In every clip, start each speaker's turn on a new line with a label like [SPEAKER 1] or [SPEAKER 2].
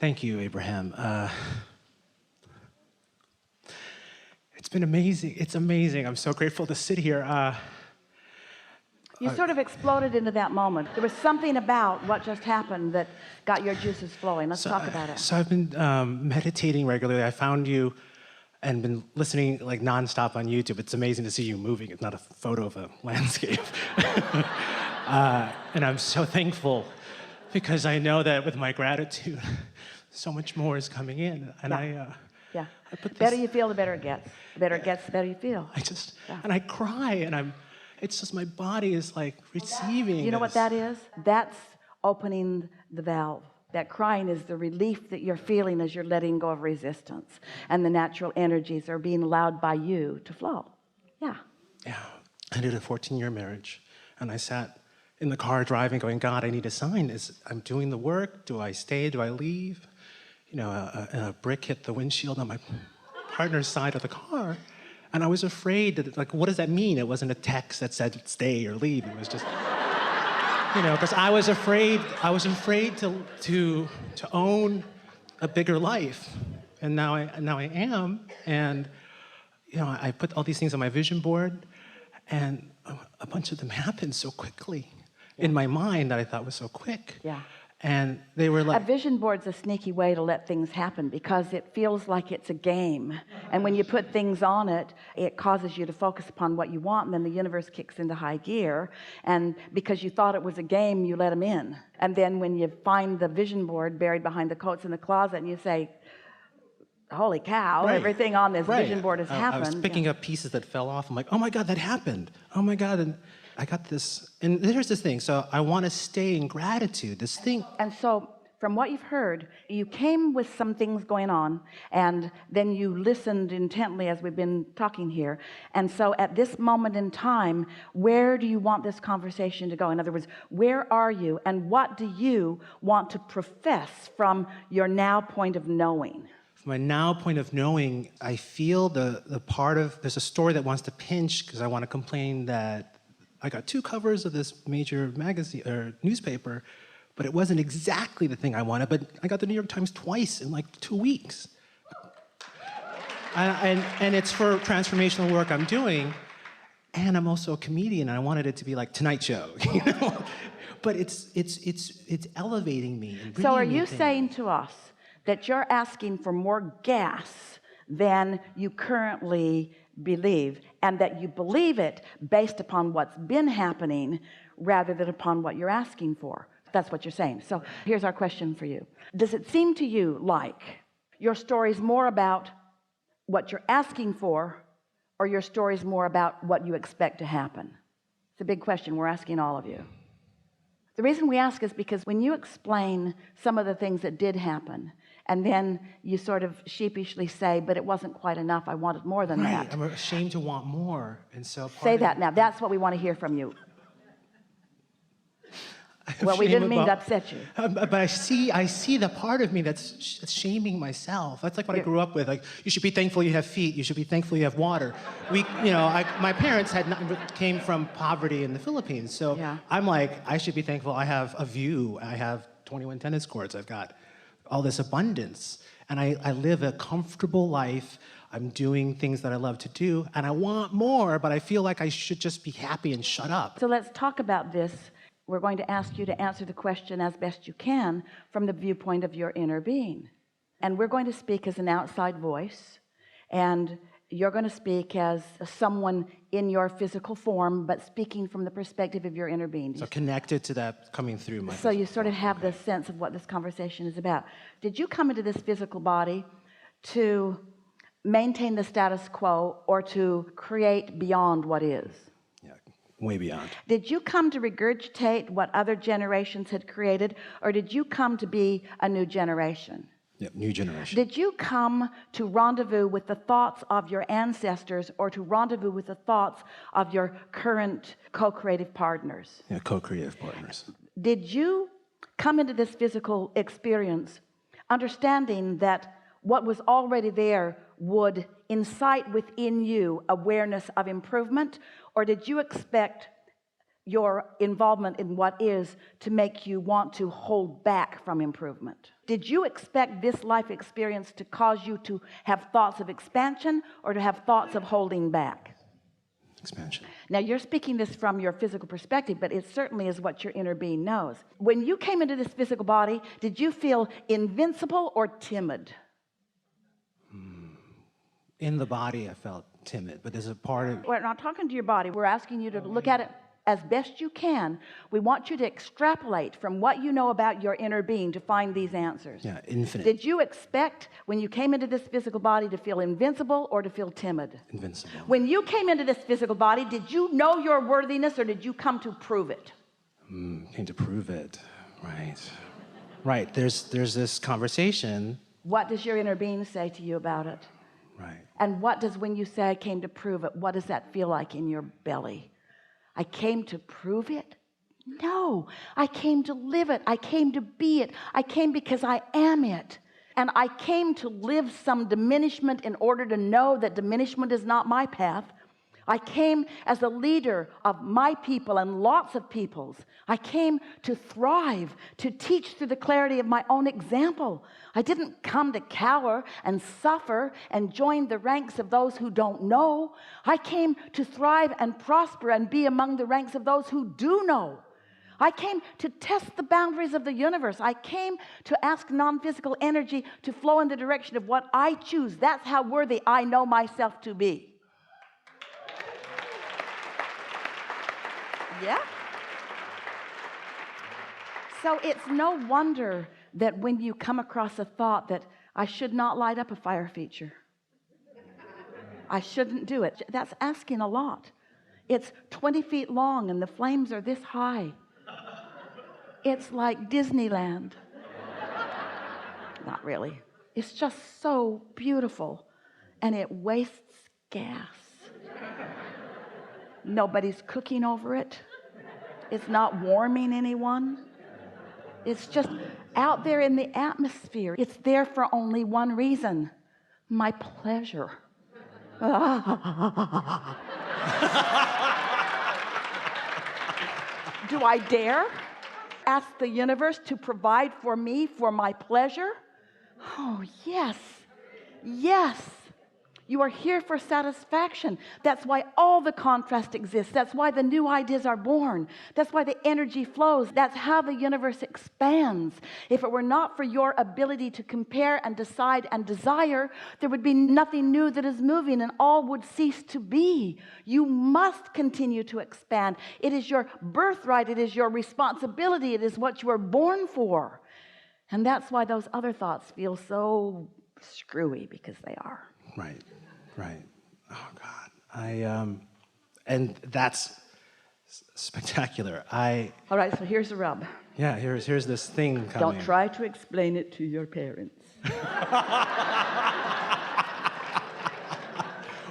[SPEAKER 1] Thank you, Abraham. It's been amazing. It's amazing. I'm so grateful to sit here.
[SPEAKER 2] You sort of exploded into that moment. There was something about what just happened that got your juices flowing. Let's talk about it.
[SPEAKER 1] So I've been meditating regularly. I found you and been listening like nonstop on YouTube. It's amazing to see you moving. It's not a photo of a landscape. And I'm so thankful because I know that with my gratitude, so much more is coming in. And
[SPEAKER 2] yeah. The better you feel, the better it gets. The better it gets, the better you feel.
[SPEAKER 1] And I cry, and it's just my body is like receiving.
[SPEAKER 2] You know what that is? That's opening the valve. That crying is the relief that you're feeling as you're letting go of resistance, and the natural energies are being allowed by you to flow. Yeah.
[SPEAKER 1] Yeah. I did a 14-year marriage, and I sat in the car driving going, God, I need a sign. I'm doing the work. Do I stay? Do I leave? You know, a brick hit the windshield on my partner's side of the car. And I was afraid that, like, what does that mean? It wasn't a text that said stay or leave. It was just, you know, because I was afraid to own a bigger life. And now I am. And, you know, I put all these things on my vision board, and a bunch of them happened so quickly in my mind that I thought was so quick.
[SPEAKER 2] Yeah.
[SPEAKER 1] And they were like...
[SPEAKER 2] A vision board's a sneaky way to let things happen because it feels like it's a game. And when you put things on it, it causes you to focus upon what you want, and then the universe kicks into high gear. And because you thought it was a game, you let them in. And then when you find the vision board buried behind the coats in the closet and you say, holy cow, everything on this vision board has happened.
[SPEAKER 1] I was picking up pieces that fell off. I'm like, oh my God, that happened. Oh my God. And I got this, and here's this thing. So I want to stay in gratitude, this thing.
[SPEAKER 2] And so from what you've heard, you came with some things going on, and then you listened intently as we've been talking here. And so at this moment in time, where do you want this conversation to go? In other words, where are you, and what do you want to profess from your now point of knowing?
[SPEAKER 1] From my now point of knowing, I feel the part of, there's a story that wants to pinch because I want to complain that I got 2 covers of this major magazine or newspaper, but it wasn't exactly the thing I wanted. But I got the New York Times twice in like 2 weeks, and it's for transformational work I'm doing. And I'm also a comedian, and I wanted it to be like Tonight Show, you know. But it's elevating me. And
[SPEAKER 2] so, are you saying to us that you're asking for more gas than you currently believe, and that you believe it based upon what's been happening rather than upon what you're asking for? That's what you're saying. So here's our question for you. Does it seem to you like your story's more about what you're asking for, or your story's more about what you expect to happen? It's a big question we're asking all of you. The reason we ask is because when you explain some of the things that did happen, and then you sort of sheepishly say, but it wasn't quite enough, I wanted more than that.
[SPEAKER 1] I'm ashamed to want more, and so
[SPEAKER 2] say that now. That's what we want to hear from you. Well, we didn't mean to upset you.
[SPEAKER 1] But I see the part of me that's shaming myself. That's like what I grew up with. Like, you should be thankful you have feet. You should be thankful you have water. My parents came from poverty in the Philippines, so I'm like, I should be thankful I have a view. I have 21 tennis courts. I've got all this abundance, and I live a comfortable life. I'm doing things that I love to do, and I want more, but I feel like I should just be happy and shut up.
[SPEAKER 2] So let's talk about this. We're going to ask you to answer the question as best you can from the viewpoint of your inner being. And we're going to speak as an outside voice, and you're going to speak as someone in your physical form, but speaking from the perspective of your inner being.
[SPEAKER 1] So connected to that coming through my
[SPEAKER 2] So you sort of have the sense of what this conversation is about. Did you come into this physical body to maintain the status quo or to create beyond what is?
[SPEAKER 1] Way beyond.
[SPEAKER 2] Did you come to regurgitate what other generations had created, or did you come to be a new generation?
[SPEAKER 1] Yep, new generation.
[SPEAKER 2] Did you come to rendezvous with the thoughts of your ancestors, or to rendezvous with the thoughts of your current co-creative partners?
[SPEAKER 1] Yeah, co-creative partners.
[SPEAKER 2] Did you come into this physical experience understanding that what was already there would incite within you awareness of improvement, or did you expect your involvement in what is to make you want to hold back from improvement? Did you expect this life experience to cause you to have thoughts of expansion or to have thoughts of holding back?
[SPEAKER 1] Expansion.
[SPEAKER 2] Now, you're speaking this from your physical perspective, but it certainly is what your inner being knows. When you came into this physical body, did you feel invincible or timid?
[SPEAKER 1] In the body, I felt timid, but there's a part of...
[SPEAKER 2] We're not talking to your body. We're asking you to look at it as best you can. We want you to extrapolate from what you know about your inner being to find these answers.
[SPEAKER 1] Yeah, infinite.
[SPEAKER 2] Did you expect when you came into this physical body to feel invincible or to feel timid?
[SPEAKER 1] Invincible.
[SPEAKER 2] When you came into this physical body, did you know your worthiness or did you come to prove it?
[SPEAKER 1] Came to prove it. Right. Right. There's this conversation.
[SPEAKER 2] What does your inner being say to you about it?
[SPEAKER 1] Right.
[SPEAKER 2] And what does, when you say I came to prove it, what does that feel like in your belly? I came to prove it? No, I came to live it. I came to be it. I came because I am it. And I came to live some diminishment in order to know that diminishment is not my path. I came as a leader of my people and lots of people's. I came to thrive, to teach through the clarity of my own example. I didn't come to cower and suffer and join the ranks of those who don't know. I came to thrive and prosper and be among the ranks of those who do know. I came to test the boundaries of the universe. I came to ask non-physical energy to flow in the direction of what I choose. That's how worthy I know myself to be. Yeah. So it's no wonder that when you come across a thought that I should not light up a fire feature, I shouldn't do it, that's asking a lot. It's 20 feet long and the flames are this high. It's like Disneyland. Not really. It's just so beautiful and it wastes gas. Nobody's cooking over it. It's not warming anyone. It's just out there in the atmosphere. It's there for only one reason: my pleasure. Do I dare ask the universe to provide for me for my pleasure? Oh, yes. Yes. You are here for satisfaction. That's why all the contrast exists. That's why the new ideas are born. That's why the energy flows. That's how the universe expands. If it were not for your ability to compare and decide and desire, there would be nothing new that is moving and all would cease to be. You must continue to expand. It is your birthright. It is your responsibility. It is what you were born for. And that's why those other thoughts feel so screwy, because they are.
[SPEAKER 1] Right. Right. Oh God. And that's spectacular.
[SPEAKER 2] All right, so here's the rub.
[SPEAKER 1] Yeah, here's this thing coming.
[SPEAKER 2] Don't try to explain it to your parents.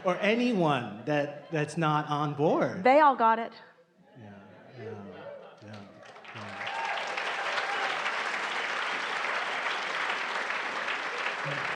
[SPEAKER 1] Or anyone that's not on board.
[SPEAKER 2] They all got it.